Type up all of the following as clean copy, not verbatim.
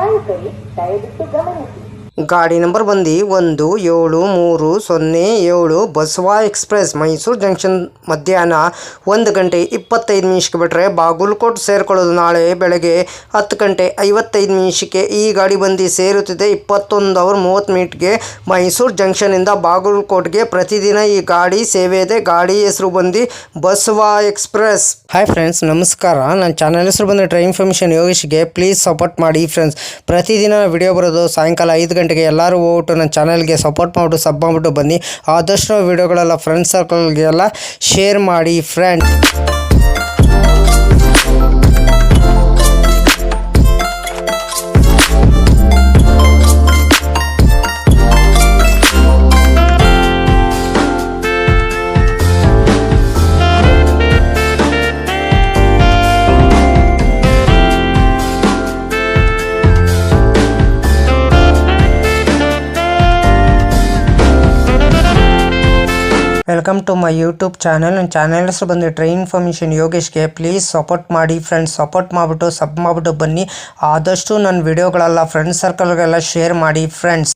ಪ್ರಯಾಣಿಕರೇ ದಯವಿಟ್ಟು ಗಮನಿಸಿ. ಗಾಡಿ ನಂಬರ್ ಬಂದು 17307 ಬಸವ ಎಕ್ಸ್ಪ್ರೆಸ್ ಮೈಸೂರು ಜಂಕ್ಷನ್ ಮಧ್ಯಾಹ್ನ 1 ಗಂಟೆ 25 ನಿಮಿಷಕ್ಕೆ ಬಿಟ್ಟರೆ ಬಾಗಲಕೋಟೆ ಸೇರಿಕೊಳ್ಳೋದು ನಾಳೆ ಬೆಳಗ್ಗೆ 10 ಗಂಟೆ 55 ನಿಮಿಷಕ್ಕೆ ಈ ಗಾಡಿ ಬಂದು ಸೇರುತ್ತಿದೆ. 21h30 ಮೈಸೂರು ಜಂಕ್ಷನಿಂದ ಬಾಗಲಕೋಟೆಗೆ ಪ್ರತಿದಿನ ಈ ಗಾಡಿ ಸೇವೆ ಇದೆ. ಗಾಡಿ ಹೆಸರು ಬಂದು ಬಸವ ಎಕ್ಸ್ಪ್ರೆಸ್. ಹಾಯ್ ಫ್ರೆಂಡ್ಸ್, ನಮಸ್ಕಾರ. ನನ್ನ ಚಾನಲ್ ಹೆಸರು ಬಂದು ಟ್ರೈನ್ ಇನ್ಫಾರ್ಮೇಷನ್ ಯೋಗೇಶ್ಗೆ ಪ್ಲೀಸ್ ಸಪೋರ್ಟ್ ಮಾಡಿ ಫ್ರೆಂಡ್ಸ್. ಪ್ರತಿದಿನ ವಿಡಿಯೋ ಬರೋದು ಸಾಯಂಕಾಲ 5 ಗಂಟೆಗೆ. ಎಲ್ಲರೂ ಹೋಗ್ಬಿಟ್ಟು ನನ್ನ ಚಾನಲ್ಗೆ ಸಪೋರ್ಟ್ ಮಾಡಿಬಿಟ್ಟು ಸಬ್ ಮಾಡಿಬಿಟ್ಟು ಬನ್ನಿ. ಆದಷ್ಟು ವಿಡಿಯೋಗಳೆಲ್ಲ ಫ್ರೆಂಡ್ಸ್ ಸರ್ಕಲ್ಗೆಲ್ಲ ಶೇರ್ ಮಾಡಿ friends. Welcome to my YouTube channel. ನನ್ನ ಚಾನಲ್ ಹೆಸರು ಬಂದು ಟ್ರೈನ್ ಇನ್ಫಾರ್ಮೇಷನ್ ಯೋಗೇಶ್ಗೆ ಪ್ಲೀಸ್ ಸಪೋರ್ಟ್ ಮಾಡಿ ಫ್ರೆಂಡ್ಸ್. ಸಪೋರ್ಟ್ ಮಾಡಿಬಿಟ್ಟು ಸಬ್ ಮಾಡಿಬಿಟ್ಟು ಬನ್ನಿ. ಆದಷ್ಟು ನನ್ನ ವಿಡಿಯೋಗಳೆಲ್ಲ ಫ್ರೆಂಡ್ಸ್ ಸರ್ಕಲ್ಗೆಲ್ಲ ಶೇರ್ ಮಾಡಿ ಫ್ರೆಂಡ್ಸ್.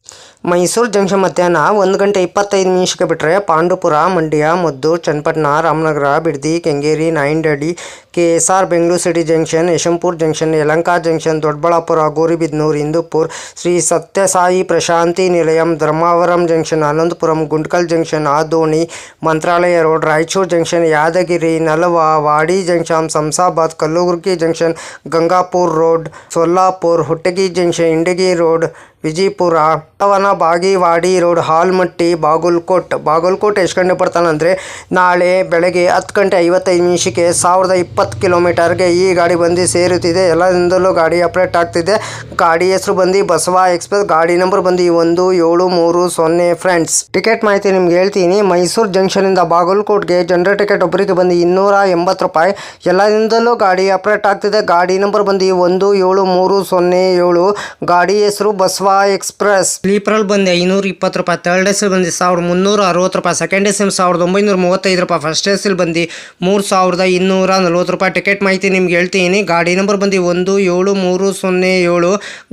ಮೈಸೂರು ಜಂಕ್ಷನ್ ಮಧ್ಯಾಹ್ನ 1 ಗಂಟೆ 25 ನಿಮಿಷಕ್ಕೆ ಬಿಟ್ಟರೆ Pandupura, Mandya, Maddur, Channapatna, Ramanagara, Bidadi, Kengeri, Nayandahalli, KSR, Bengaluru city junction, Yeshwanthpur junction, Yelahanka junction, Doddaballapur, Gauribidanur, Hindupur, Shri Sathya Sai Prashanti Nilayam, Dharmavaram junction, Anantapuram, Guntakal junction, Adoni, Mantralaya road, Raichur junction, Yadgir, Nalwar, Wadi junction, Shahabad, Kalaburagi junction, Gangapur road, Solapur, Hotgi junction, Indi road, Vijayapura, Basavana, Bagewadi road, Almatti, Bagalkot ಎಷ್ಟು ಗಂಟೆ ಬರ್ತಾನಂದರೆ ನಾಳೆ ಬೆಳಗ್ಗೆ 10 ಗಂಟೆ 55 ನಿಮಿಷಕ್ಕೆ 1020 ಕಿಲೋಮೀಟರ್ಗೆ ಈ ಗಾಡಿ ಬಂದು ಸೇರುತ್ತಿದೆ. ಎಲ್ಲದಿಂದಲೂ ಗಾಡಿ ಅಪ್ಡೇಟ್ ಆಗ್ತಿದೆ. ಗಾಡಿ ಹೆಸರು ಬಂದು ಬಸವ ಎಕ್ಸ್ಪ್ರೆಸ್. ಗಾಡಿ ನಂಬರ್ ಬಂದು 1730 ಫ್ರೆಂಡ್ಸ್. ಟಿಕೆಟ್ ಮಾಹಿತಿ ನಿಮ್ಗೆ ಹೇಳ್ತೀನಿ. ಮೈಸೂರು ಜಂಕ್ಷನಿಂದ ಬಾಗಲಕೋಟ್ಗೆ ಜನರಲ್ ಟಿಕೆಟ್ ಒಬ್ಬರಿಗೆ ಬಂದು 280 ರೂಪಾಯಿ. ಎಲ್ಲದಿಂದಲೂ ಗಾಡಿ ಅಪ್ಡೇಟ್ ಆಗ್ತಿದೆ. ಗಾಡಿ ನಂಬರ್ ಬಂದು 17307. ಗಾಡಿ ಹೆಸರು ಬಸವ ಎಕ್ಸ್ಪ್ರೆಸ್. ಸ್ಲೀಪರಲ್ಲಿ ಬಂದು 520 ರೂಪಾಯಿ. ಥರ್ಡ್ ಎಸ್ ಬಂದು 1360 ರೂಪಾಯಿ. ಸೆಕೆಂಡ್ ಎಸ್ 1935 ರೂಪಾಯಿ. ಫಸ್ಟ್ ಎಸ್ ಬಂದು 3240 ರೂಪಾಯಿ. ಟಿಕೆಟ್ ಮಾಹಿತಿ ನಿಮ್ಗೆ ಹೇಳ್ತೀನಿ. ಗಾಡಿ ನಂಬರ್ ಬಂದು 17307.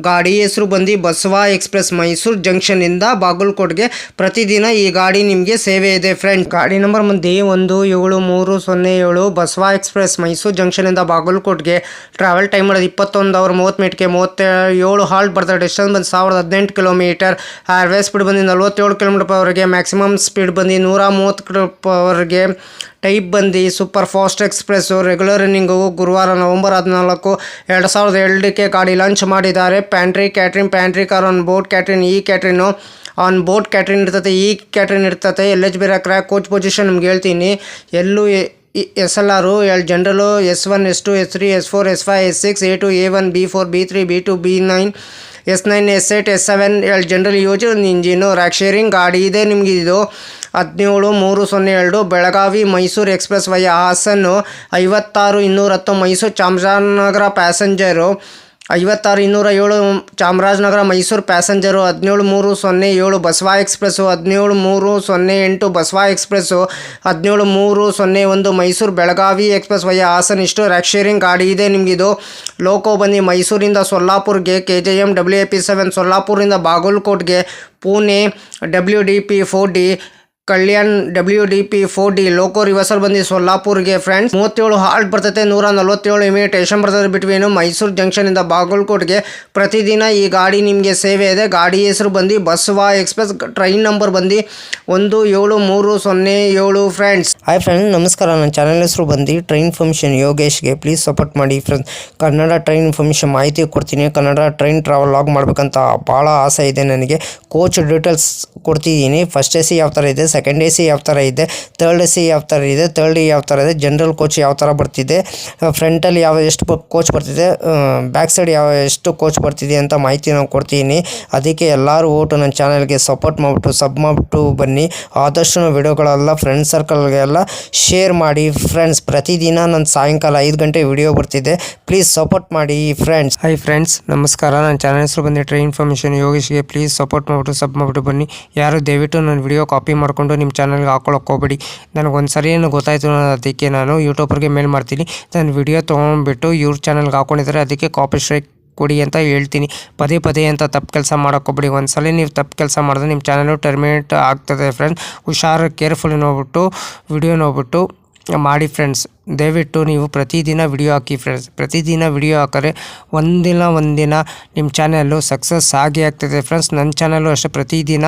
ಗಾಡಿ ಹೆಸರು ಬಂದು ಬಸವ ಎಕ್ಸ್ಪ್ರೆಸ್. ಮೈಸೂರು ಜಂಕ್ಷನಿಂದ ಬಾಗಲಕೋಟ್ಗೆ ಪ್ರತಿದಿನ ಈ ಗಾಡಿ ನಿಮಗೆ ಸೇವೆ ಇದೆ ಫ್ರೆಂಡ್. ಗಾಡಿ ನಂಬರ್ ಬಂದು 17307 ಬಸವ ಎಕ್ಸ್ಪ್ರೆಸ್. ಮೈಸೂರು ಜಂಕ್ಷನಿಂದ ಬಾಗಲಕೋಟ್ಗೆ ಟ್ರಾವೆಲ್ ಟೈಮ್ ಮಾಡೋದು 21h30 37 ಹಾಲ್ಟ್ ಬರ್ತಾರೆ. ಡಿಸ್ಟೆನ್ಸ್ ಬಂದು 1018 ಕಿಲೋಮೀಟರ್. ಹಾರ್ವೆ ಸ್ಪೀಡ್ ಬಂದು 47 km/h. ಮ್ಯಾಕ್ಸಿಮಮ್ ಸ್ಪೀಡ್ ಬಂದು 130 km/h. ಟೈಪ್ ಬಂದು super fast express. Regular running. ಗುರುವಾರ ನವೆಂಬರ್ 14, 2002ಕ್ಕೆ ಗಾಡಿ ಲಾಂಚ್ ಮಾಡಿದ್ದಾರೆ. Pantry car on board catering. ಈ ಕ್ಯಾಟ್ರಿನು ಆನ್ ಬೋರ್ಡ್ ಕ್ಯಾಟ್ರಿನ್ ಇರ್ತದೆ, ಈ ಕ್ಯಾಟ್ರಿನ್ ಇರ್ತದೆ. LHB ಕ್ರ್ಯಾಕ್ ಕೋಚ್ ಪೊಸಿಷನ್ ನಿಮ್ಗೆ ಹೇಳ್ತೀನಿ. SLR, ಜನರಲು, S1, S2, S3, S4, S5, S6, A2, A1, B4, B3, B2, B9, S9, S8, S7 general use engine. Rake sharing ಗಾಡಿ ಇದೆ ನಿಮಗೆ. ಇದು 17302 Belagavi Mysuru express via Hassan. 56210 Mysuru Chamarajanagar passenger. 56207 Chamarajanagar Mysuru passenger. 17307 Basava express. 17308 Basava express. 17301 Mysuru Belagavi express via Hassan. ಇಷ್ಟು rake sharing ಗಾಡಿ ಇದೆ ನಿಮಗಿದು. Loco ಬಂದು ಮೈಸೂರಿಂದ ಸೊಲ್ಲಾಪುರ್ಗೆ KJM WAP7, ಸೊಲ್ಲಾಪುರಿಂದ ಬಾಗಲಕೋಟ್ಗೆ Pune WDP4D, Kalyan WDP4D. Loco reversal ಬಂದು ಸೊಲ್ಲಾಪುರ್ಗೆ ಫ್ರೆಂಡ್ಸ್. 37 ಹಾಲ್ಟ್ ಬರ್ತೈತೆ. 147 ಇಮಿಟೇಷನ್ ಬರ್ತದೆ ಬಿಟ್ವೀನು ಮೈಸೂರು ಜಂಕ್ಷನಿಂದ ಬಾಗಲಕೋಟ್ಗೆ ಪ್ರತಿದಿನ ಈ ಗಾಡಿ ನಿಮಗೆ ಸೇವೆ ಇದೆ. ಗಾಡಿ ಹೆಸರು ಬಂದು ಬಸವ ಎಕ್ಸ್ಪ್ರೆಸ್. ಟ್ರೈನ್ ನಂಬರ್ ಬಂದು 17307 ಫ್ರೆಂಡ್ಸ್. ಹಾಯ್ ಫ್ರೆಂಡ್ಸ್, ನಮಸ್ಕಾರ. ನನ್ನ ಚಾನಲ್ ಹೆಸರು ಬಂದು ಟ್ರೈನ್ ಇನ್ಫಾರ್ಮೇಷನ್ ಯೋಗೇಶ್ಗೆ ಪ್ಲೀಸ್ ಸಪೋರ್ಟ್ ಮಾಡಿ ಫ್ರೆಂಡ್ಸ್. ಕನ್ನಡ ಟ್ರೈನ್ ಇನ್ಫಾರ್ಮೇಷನ್ ಮಾಹಿತಿ ಕೊಡ್ತೀನಿ. ಕನ್ನಡ ಟ್ರೈನ್ ಟ್ರಾವೆಲ್ ಲಾಗ್ ಮಾಡಬೇಕಂತ ಭಾಳ ಆಸೆ ಇದೆ ನನಗೆ. ಕೋಚ್ ಡೀಟೇಲ್ಸ್ ಕೊಡ್ತಿದ್ದೀನಿ. ಫಸ್ಟ್ AC ಯಾವ ಥರ ಇದೆ, ಸೆಕೆಂಡ್ AC ಯಾವ ಥರ ಇದೆ, ಥರ್ಡ್ AC ಯಾವ ಥರ ಇದೆ, ಥರ್ಡ್ ಯಾವ ಥರ ಇದೆ, ಜನರಲ್ ಕೋಚ್ ಯಾವ ಥರ ಬರ್ತಿದೆ, ಫ್ರಂಟಲ್ಲಿ ಎಷ್ಟು ಕೋಚ್ ಬರ್ತಿದೆ, ಬ್ಯಾಕ್ ಸೈಡ್ ಎಷ್ಟು ಕೋಚ್ ಬರ್ತಿದೆ ಅಂತ ಮಾಹಿತಿ ನಾವು ಕೊಡ್ತೀನಿ. ಅದಕ್ಕೆ ಎಲ್ಲರೂ ಓಟು ನನ್ನ ಚಾನಲ್ಗೆ ಸಪೋರ್ಟ್ ಮಾಡಿಬಿಟ್ಟು ಸಬ್ ಮಾಡಿಬಿಟ್ಟು ಬನ್ನಿ. ಆದಷ್ಟು ವಿಡಿಯೋಗಳೆಲ್ಲ ಫ್ರೆಂಡ್ಸ್ ಸರ್ಕಲ್ಗೆಲ್ಲ ಶೇರ್ ಮಾಡಿ ಫ್ರೆಂಡ್ಸ್. ಪ್ರತಿದಿನ ನನ್ನ ಸಾಯಂಕಾಲ 5 ಗಂಟೆ ವಿಡಿಯೋ ಬರ್ತಿದೆ. ಪ್ಲೀಸ್ ಸಪೋರ್ಟ್ ಮಾಡಿ ಫ್ರೆಂಡ್ಸ್. ಹಾಯ್ ಫ್ರೆಂಡ್ಸ್, ನಮಸ್ಕಾರ. ನನ್ನ ಚಾನಲ್ ಹೆಸರು ಬಂದು ಟ್ರೈನ್ ಇನ್ಫಾರ್ಮೇಷನ್ ಯೋಗೇಶ್ಗೆ ಪ್ಲೀಸ್ ಸಪೋರ್ಟ್ ಮಾಡಿಬಿಟ್ಟು ಸಬ್ ಮಾಡಿಬಿಟ್ಟು ಬನ್ನಿ. ಯಾರು ದಯವಿಟ್ಟು ನನ್ನ ವಿಡಿಯೋ ಕಾಪಿ ಮಾಡ್ಕೊಂಡು ನಿಮ್ಮ ಚಾನಲ್ಗೆ ಹಾಕೊಳ್ಳೋಕೆ ಹೋಗಬೇಡಿ. ನನಗೊಂದು ಸರಿ ಏನು ಗೊತ್ತಾಯಿತು, ಅದಕ್ಕೆ ನಾನು ಯೂಟ್ಯೂಬರ್ಗೆ ಮೇಲ್ ಮಾಡ್ತೀನಿ. ನಾನು ವಿಡಿಯೋ ತೊಗೊಂಡ್ಬಿಟ್ಟು ಇವ್ರ ಚಾನಲ್ಗೆ ಹಾಕೊಂಡಿದ್ದಾರೆ, ಅದಕ್ಕೆ ಕಾಪಿ ಸ್ಟ್ರೈಕ್ ಕೊಡಿ ಅಂತ ಹೇಳ್ತೀನಿ. ಪದೇ ಪದೇ ಅಂತ ತಪ್ಪು ಕೆಲಸ ಮಾಡೋಕ್ಕೋಗ್ಬಿಡಿ. ಒಂದ್ಸಲ ನೀವು ತಪ್ಪು ಕೆಲಸ ಮಾಡಿದ್ರೆ ನಿಮ್ಮ ಚಾನಲು ಟರ್ಮಿನೇಟ್ ಆಗ್ತದೆ ಫ್ರೆಂಡ್ಸ್. ಹುಷಾರು ಕೇರ್ಫುಲ್ ನೋಡ್ಬಿಟ್ಟು ವಿಡಿಯೋ ನೋಡ್ಬಿಟ್ಟು ಮಾಡಿ ಫ್ರೆಂಡ್ಸ್. ದಯವಿಟ್ಟು ನೀವು ಪ್ರತಿದಿನ ವಿಡಿಯೋ ಹಾಕಿ ಫ್ರೆಂಡ್ಸ್. ಪ್ರತಿದಿನ ವಿಡಿಯೋ ಹಾಕಿದ್ರೆ ಒಂದಿನ ನಿಮ್ಮ ಚಾನಲ್ಲು ಸಕ್ಸಸ್ ಆಗೇ ಆಗ್ತದೆ ಫ್ರೆಂಡ್ಸ್. ನನ್ನ ಚಾನಲ್ಲು ಅಷ್ಟೇ ಪ್ರತಿದಿನ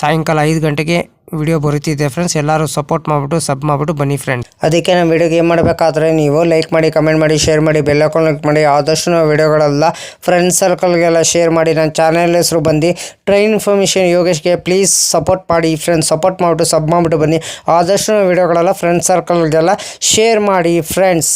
ಸಾಯಂಕಾಲ 5 ಗಂಟೆಗೆ ವಿಡಿಯೋ ಬರುತ್ತಿದೆ ಫ್ರೆಂಡ್ಸ್. ಎಲ್ಲರೂ ಸಪೋರ್ಟ್ ಮಾಡಿಬಿಟ್ಟು ಸಬ್ ಮಾಡಿಬಿಟ್ಟು ಬನ್ನಿ ಫ್ರೆಂಡ್ಸ್. ಅದಕ್ಕೆ ನಮ್ಮ ವಿಡಿಯೋಗೆ ಏನು ಮಾಡಬೇಕಾದ್ರೆ ನೀವು ಲೈಕ್ ಮಾಡಿ, ಕಮೆಂಟ್ ಮಾಡಿ, ಶೇರ್ ಮಾಡಿ, ಬೆಲ್ ಐಕಾನ್ ಕ್ಲಿಕ್ ಮಾಡಿ. ಆದಷ್ಟು ನಾವು ವಿಡಿಯೋಗಳೆಲ್ಲ ಫ್ರೆಂಡ್ಸ್ ಸರ್ಕಲ್ಗೆಲ್ಲ ಶೇರ್ ಮಾಡಿ. ನನ್ನ ಚಾನಲ್ ಹೆಸರು ಬಂದು ಟ್ರೈನ್ ಇನ್ಫಾರ್ಮೇಷನ್ ಯೋಗೇಶ್ಗೆ ಪ್ಲೀಸ್ ಸಪೋರ್ಟ್ ಮಾಡಿ ಫ್ರೆಂಡ್ಸ್. ಸಪೋರ್ಟ್ ಮಾಡಿಬಿಟ್ಟು ಸಬ್ ಮಾಡಿಬಿಟ್ಟು ಬನ್ನಿ. ಆದಷ್ಟು ನಾವು ವಿಡಿಯೋಗಳೆಲ್ಲ ಫ್ರೆಂಡ್ಸ್ ಸರ್ಕಲ್ಗೆಲ್ಲ ಶೇರ್ ಮಾಡಿ ಫ್ರೆಂಡ್ಸ್.